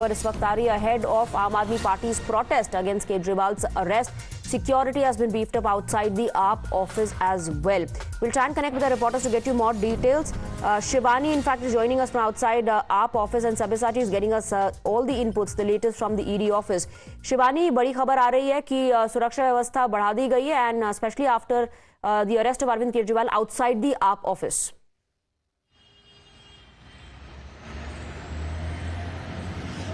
पर इस वक्त आ रही है ahead of Aam Admi Party's protest against Kejriwal's arrest. Security has been beefed up outside the AAP office as well. We'll try and connect with the reporters to get you more details. Shivani, in fact, is joining us from outside AAP office, and Sabyasachi is getting us all the inputs, the latest from the ED office. Shivani, बड़ी खबर आ रही है कि सुरक्षा व्यवस्था बढ़ा दी गई है, and especially after the arrest of Arvind Kejriwal outside the AAP office.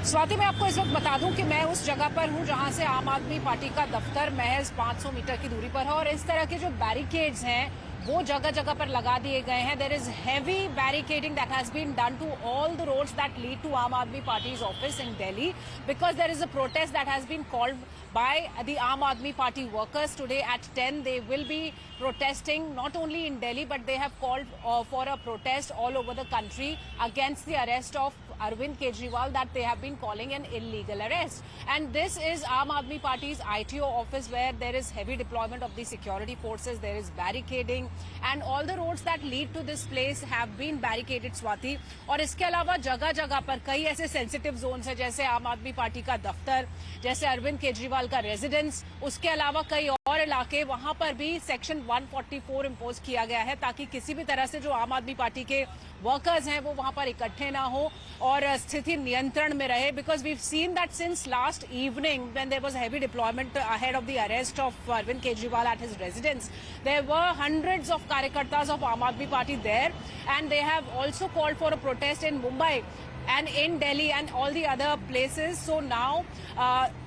Swati, मैं आपको इस वक्त बता दूं कि मैं उस जगह पर हूं जहां से आम आदमी पार्टी का दफ्तर महज 500 मीटर की दूरी पर है और इस तरह के जो बैरिकेड्स हैं वो जगह जगह पर लगा दिए गए हैं. There is heavy barricading that has been done to all the roads that lead to Aam Aadmi Party's office in Delhi because there is a protest that has been called by the Aam Admi Party workers today at 10. They will be protesting not only in Delhi, but they have called for a protest all over the country against the arrest of Arvind Kejriwal that they have been calling an illegal arrest. And this is Aam Admi Party's ITO office where there is heavy deployment of the security forces. There is barricading and all the roads that lead to this place have been barricaded, Swati. और इसके अलावा जगह जगह पर कई ऐसे sensitive Jones हैं जैसे आम आदमी पार्टी का दफ्तर, जैसे अरविंद केजरीवाल का रेजिडेंस, उसके अलावा कई और इलाके, वहां पर भी सेक्शन 144 इम्पोज किया गया है ताकि किसी भी तरह से जो आम आदमी पार्टी के वर्कर्स हैं वो वहां पर इकट्ठे ना हो और स्थिति नियंत्रण में रहे. Because we have seen that since last evening when there was heavy deployment ahead of the arrest of Arvind Kejriwal at his residence, there were hundreds of कार्यकर्तास of Aam Aadmi Party there and they have also called for a protest in Mumbai and in Delhi and all the other places. So now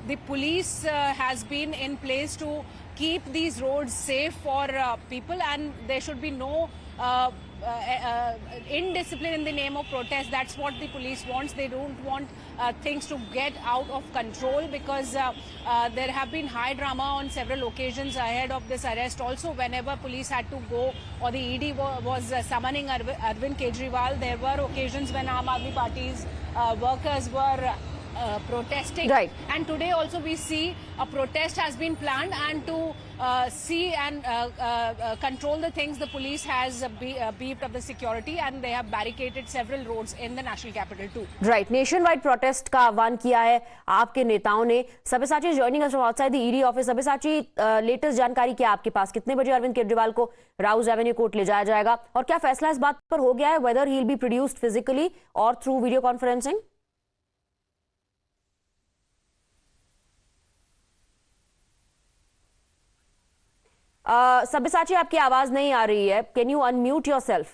the police has been in place to keep these roads safe for people, and there should be no indiscipline in the name of protest. That's what the police wants. They don't want things to get out of control because there have been high drama on several occasions ahead of this arrest. Also, whenever police had to go or the ED was summoning Arvind Kejriwal, there were occasions when Aam Admi Party's workers were protesting. Right. And today also we see a protest has been planned, and to see and control the things, the police has beefed up the security and they have barricaded several roads in the national capital too. Right. Nationwide protest का आह्वान किया है आपके नेताओं ने. Sabyasachi joining us from outside the ED office. Sabyasachi, latest जानकारी क्या आपके पास? कितने बजे अरविंद केजरीवाल को राउज एवेन्यू कोर्ट ले जाया जाएगा और क्या फैसला इस बात पर हो गया है whether he will be produced physically or through video conferencing? Sabyasachi, आपकी आवाज नहीं आ रही है. Can you unmute yourself?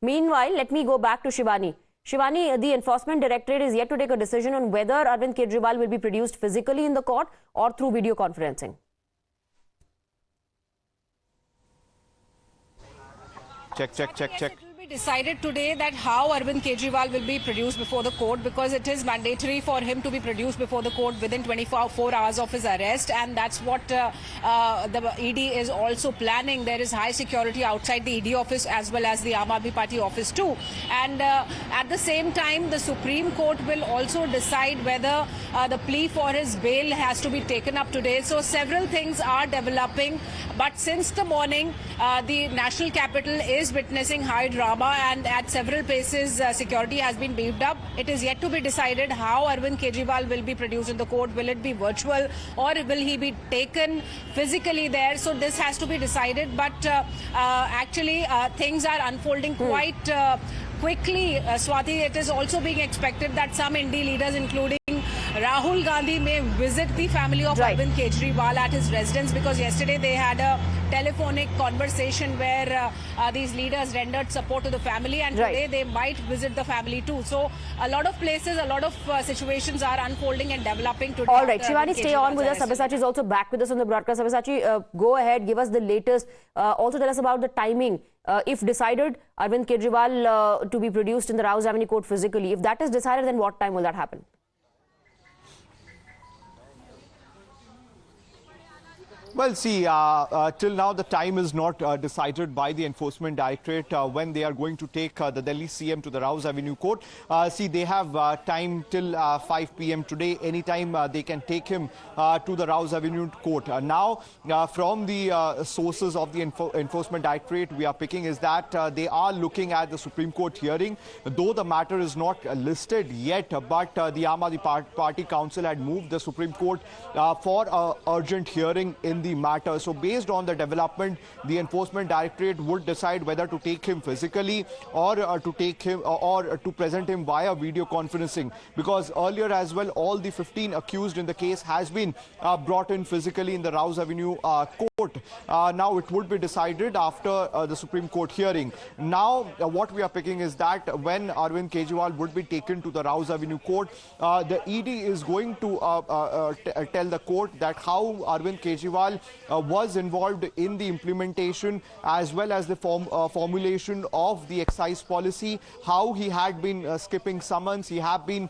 Meanwhile, let me go back to Shivani. Shivani, the Enforcement Directorate is yet to take a decision on whether Arvind Kejriwal will be produced physically in the court or through video conferencing. Check. It will be decided today that how Arvind Kejriwal will be produced before the court, because it is mandatory for him to be produced before the court within 24 hours of his arrest, and that's what the ED is also planning. There is high security outside the ED office as well as the Aam Admi Party office too. And at the same time, the Supreme Court will also decide whether the plea for his bail has to be taken up today. So several things are developing, but since the morning, the national capital is witnessing high drama, and at several places security has been beefed up. It is yet to be decided how Arvind Kejriwal will be produced in the court. Will it be virtual or will he be taken physically there? So this has to be decided, but actually things are unfolding quite quickly. Swati, it is also being expected that some Indi leaders, including Rahul Gandhi, may visit the family of Arvind Kejriwal at his residence, because yesterday they had a telephonic conversation where these leaders rendered support to the family, and today they might visit the family too. So a lot of places, a lot of situations are unfolding and developing today. All right, Shivani, stay on with us. Sabyasachi is also back with us on the broadcast. Sabyasachi, go ahead, give us the latest. Also tell us about the timing. If decided, Arvind Kejriwal to be produced in the Rouse Avenue court physically, if that is decided, then what time will that happen? Well, see, till now the time is not decided by the Enforcement Directorate when they are going to take the Delhi CM to the Rouse Avenue Court. See, they have time till 5 p.m. today. Anytime they can take him to the Rouse Avenue Court. Now, from the sources of the Enforcement Directorate, we are picking is that they are looking at the Supreme Court hearing, though the matter is not listed yet. But the Aam Admi Party Council had moved the Supreme Court for urgent hearing in the matter. So based on the development, the Enforcement Directorate would decide whether to take him physically or to take him or to present him via video conferencing, because earlier as well all the 15 accused in the case has been brought in physically in the Rouse Avenue court. Now it would be decided after the Supreme Court hearing. Now what we are picking is that when Arvind Kejriwal would be taken to the Rouse Avenue court, the ED is going to tell the court that how Arvind Kejriwal was involved in the implementation as well as the formulation of the excise policy, how he had been skipping summons, he had been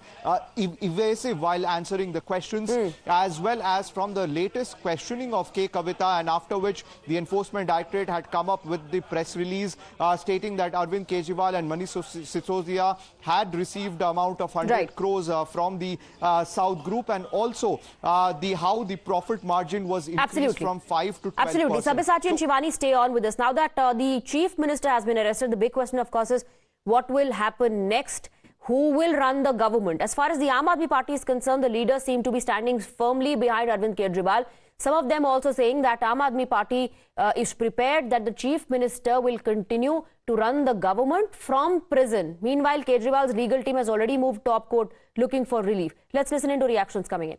evasive while answering the questions, as well as from the latest questioning of K. Kavita, and after which the Enforcement Directorate had come up with the press release stating that Arvind Kejriwal and Manish Sisodia had received the amount of 100 crores from the South Group, and also how the profit margin was increased from 5 to 12%. Absolutely. Sabyasachi and Shivani, stay on with us. Now that the Chief Minister has been arrested, the big question, of course, is what will happen next? Who will run the government? As far as the Aam Admi Party is concerned, the leaders seem to be standing firmly behind Arvind Kejriwal. Some of them also saying that Aam Admi Party is prepared that the Chief Minister will continue to run the government from prison. Meanwhile, Kejriwal's legal team has already moved top court looking for relief. Let's listen into reactions coming in.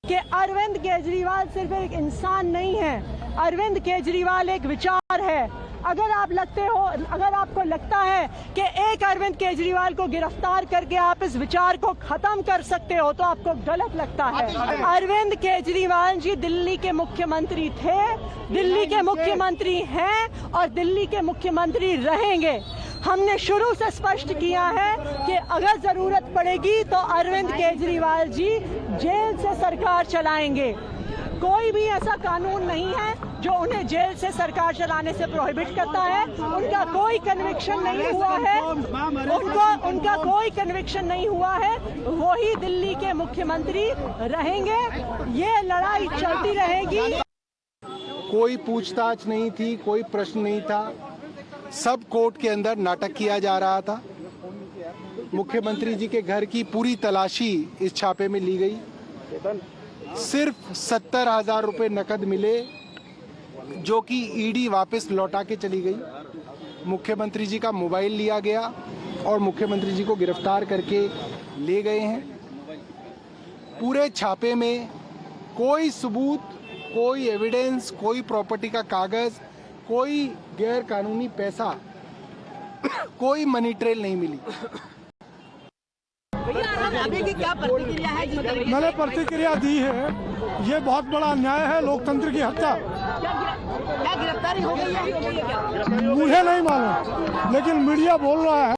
कि अरविंद केजरीवाल सिर्फ एक इंसान नहीं है, अरविंद केजरीवाल एक विचार है। अगर आपको लगता है कि एक अरविंद केजरीवाल को गिरफ्तार करके आप इस विचार को खत्म कर सकते हो, तो आपको गलत लगता है। अरविंद केजरीवाल जी दिल्ली के मुख्यमंत्री थे, दिल्ली के मुख्यमंत्री हैं और दिल्ली के मुख्यमंत्री रहेंगे। हमने शुरू से स्पष्ट किया है कि अगर जरूरत पड़ेगी तो अरविंद केजरीवाल जी जेल से सरकार चलाएंगे। कोई भी ऐसा कानून नहीं है जो उन्हें जेल से सरकार चलाने से प्रोहिबिट करता है। उनका कोई कन्विक्शन नहीं हुआ है, उनका कोई कन्विक्शन नहीं हुआ है। वही दिल्ली के मुख्यमंत्री रहेंगे, ये लड़ाई चलती रहेगी। कोई पूछताछ नहीं थी, कोई प्रश्न नहीं था, सब कोर्ट के अंदर नाटक किया जा रहा था। मुख्यमंत्री जी के घर की पूरी तलाशी इस छापे में ली गई। सिर्फ 70,000 रुपए नकद मिले, जो कि ईडी वापस लौटा के चली गई। मुख्यमंत्री जी का मोबाइल लिया गया और मुख्यमंत्री जी को गिरफ्तार करके ले गए हैं। पूरे छापे में कोई सबूत, कोई एविडेंस, कोई प्रॉपर्टी का कागज, कोई गैर कानूनी पैसा, कोई मनी ट्रेल नहीं मिली। मैंने प्रतिक्रिया दी है, ये बहुत बड़ा अन्याय है, लोकतंत्र की हत्या। क्या गिरफ्तारी हो गई है? मुझे नहीं मालूम, लेकिन मीडिया बोल रहा है।